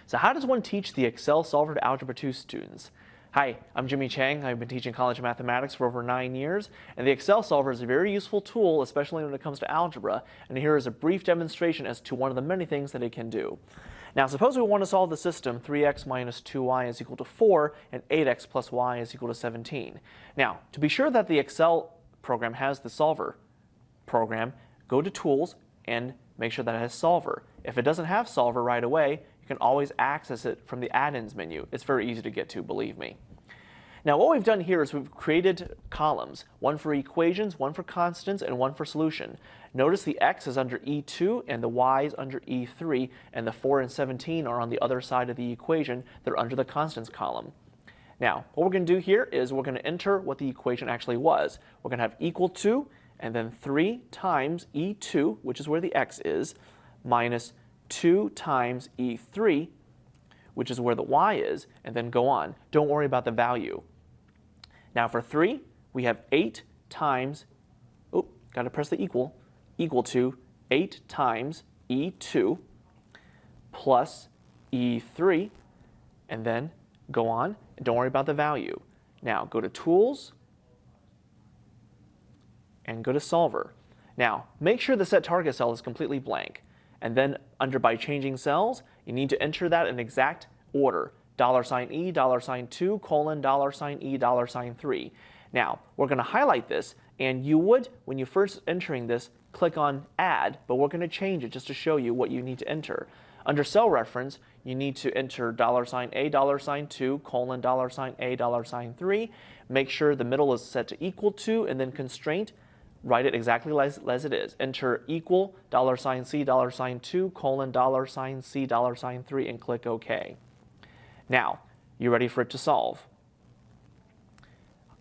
So how does one teach the Excel solver to Algebra 2 students? Hi, I'm Jimmy Chang. I've been teaching college mathematics for over 9 years, and the Excel solver is a very useful tool, especially when it comes to algebra, and here is a brief demonstration as to one of the many things that it can do. Now suppose we want to solve the system 3x minus 2y is equal to 4 and 8x plus y is equal to 17. Now, to be sure that the Excel program has the solver program, go to Tools and make sure that it has Solver. If it doesn't have Solver right away, you can always access it from the add-ins menu. It's very easy to get to, believe me. Now what we've done here is we've created columns, one for equations, one for constants, and one for solution. Notice the x is under E2 and the y is under E3, and the 4 and 17 are on the other side of the equation. They're under the constants column. Now, what we're going to do here is we're going to enter what the equation actually was. We're going to have equal to, and then 3 times E2, which is where the x is, minus 2 times E3, which is where the y is, and then go on. Don't worry about the value. Now for 3, we have 8 times, got to press the equal to 8 times E2 plus E3, and then go on. Don't worry about the value. Now go to Tools and go to Solver. Now make sure the set target cell is completely blank, and then under by changing cells, you need to enter that in exact order. $E, $2, colon, $E, $3. Now, we're going to highlight this, and you would, when you first entering this, click on Add, but we're going to change it just to show you what you need to enter. Under cell reference, you need to enter $A, $2, colon, $A, $3. Make sure the middle is set to equal to, and then constraint, write it exactly as it is. Enter equal, $C, $2, colon, $C, $3, and click OK. Now, you're ready for it to solve.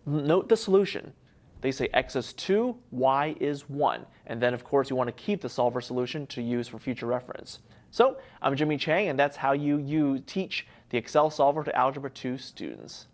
Note the solution. They say x is 2, y is 1. And then, of course, you want to keep the solver solution to use for future reference. So, I'm Jimmy Chang, and that's how you teach the Excel solver to Algebra 2 students.